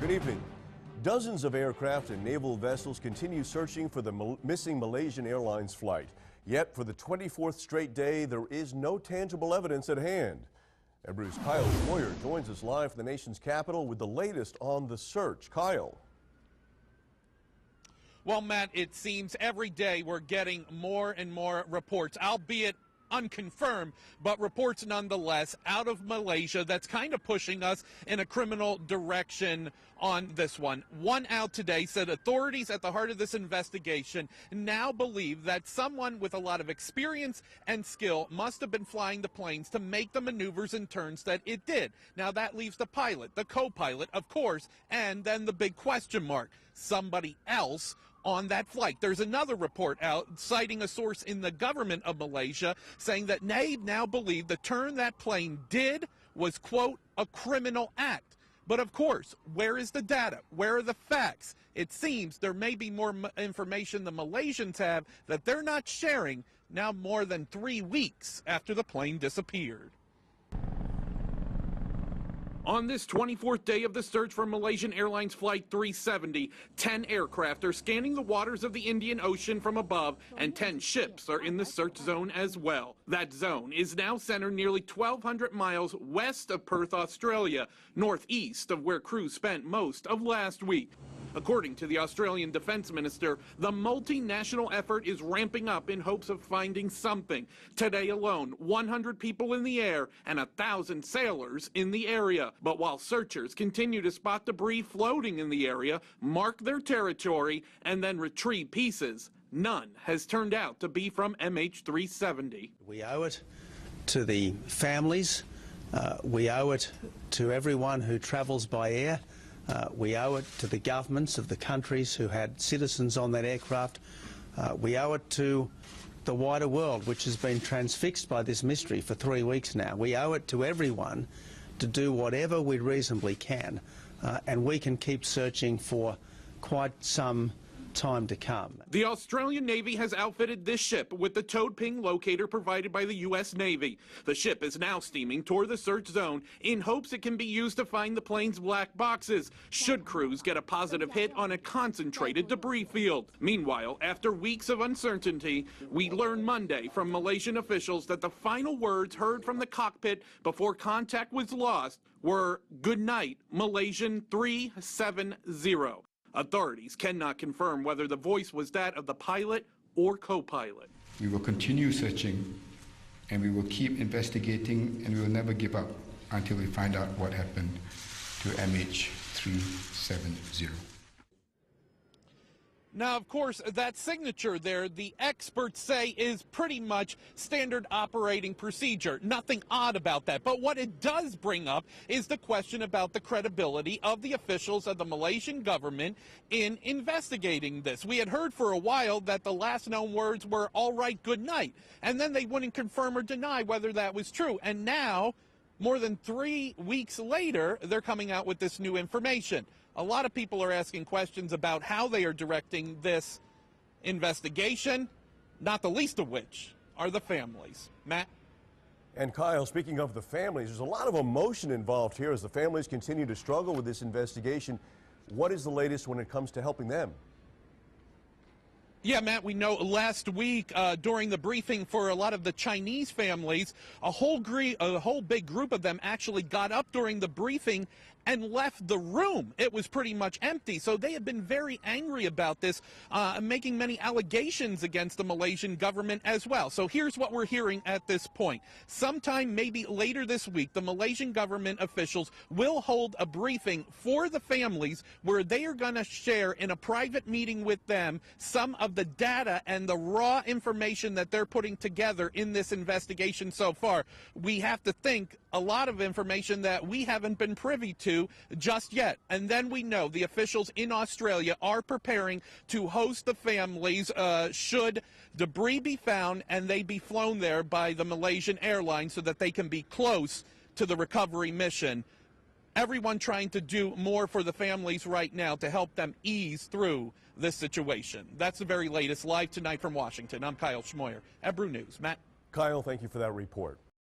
Good evening. Dozens of aircraft and naval vessels continue searching for the missing Malaysian Airlines flight. Yet, for the 24th straight day, there is no tangible evidence at hand. Ebru's Kyle Schmoyer joins us live from the nation's capital with the latest on the search. Kyle. Well, Matt, it seems every day we're getting more and more reports, albeit unconfirmed, but reports nonetheless out of Malaysia that's kind of pushing us in a criminal direction on this one. One out today said authorities at the heart of this investigation now believe that someone with a lot of experience and skill must have been flying the planes to make the maneuvers and turns that it did. Now that leaves the pilot, the co-pilot, of course, and then the big question mark, somebody else on that flight. There's another report out citing a source in the government of Malaysia saying that they now believe the turn that plane did was, quote, a criminal act. But of course, where is the data? Where are the facts? It seems there may be more information the Malaysians have that they're not sharing now more than 3 weeks after the plane disappeared. On this 24th day of the search for Malaysian Airlines Flight 370, 10 aircraft are scanning the waters of the Indian Ocean from above, and 10 ships are in the search zone as well. That zone is now centered nearly 1,200 miles west of Perth, Australia, northeast of where crews spent most of last week. According to the Australian Defence Minister, the multinational effort is ramping up in hopes of finding something. Today alone, 100 people in the air and 1,000 sailors in the area. But while searchers continue to spot debris floating in the area, mark their territory, and then retrieve pieces, none has turned out to be from MH370. We owe it to the families, we owe it to everyone who travels by air. We owe it to the governments of the countries who had citizens on that aircraft. We owe it to the wider world, which has been transfixed by this mystery for 3 weeks now. We owe it to everyone to do whatever we reasonably can, and we can keep searching for quite some time to come. The Australian Navy has outfitted this ship with the towed ping locator provided by the U.S. Navy. The ship is now steaming toward the search zone in hopes it can be used to find the plane's black boxes, should crews get a positive hit on a concentrated debris field. Meanwhile, after weeks of uncertainty, we learned Monday from Malaysian officials that the final words heard from the cockpit before contact was lost were, "Good night, Malaysian 370. Authorities cannot confirm whether the voice was that of the pilot or co-pilot. We will continue searching, and we will keep investigating, and we will never give up until we find out what happened to MH370. Now, of course, that signature there, the experts say, is pretty much standard operating procedure. Nothing odd about that. But what it does bring up is the question about the credibility of the officials of the Malaysian government in investigating this. We had heard for a while that the last known words were, "all right, good night." And then they wouldn't confirm or deny whether that was true. And now, more than 3 weeks later, they're coming out with this new information. A lot of people are asking questions about how they are directing this investigation, not the least of which are the families. Matt? And Kyle, speaking of the families, there's a lot of emotion involved here as the families continue to struggle with this investigation. What is the latest when it comes to helping them? Yeah, Matt, we know last week during the briefing for a lot of the Chinese families, a whole big group of them actually got up during the briefing and left the room. It was pretty much empty. So they have been very angry about this, making many allegations against the Malaysian government as well. So here's what we're hearing at this point. Sometime maybe later this week, the Malaysian government officials will hold a briefing for the families where they are going to share in a private meeting with them some of the data and the raw information that they're putting together in this investigation so far. We have to think a lot of information that we haven't been privy to just yet. And then we know the officials in Australia are preparing to host the families should debris be found and they be flown there by the Malaysian Airlines so that they can be close to the recovery mission. Everyone trying to do more for the families right now to help them ease through this situation. That's the very latest. Live tonight from Washington, I'm Kyle Schmoyer, Ebru News. Matt? Kyle, thank you for that report.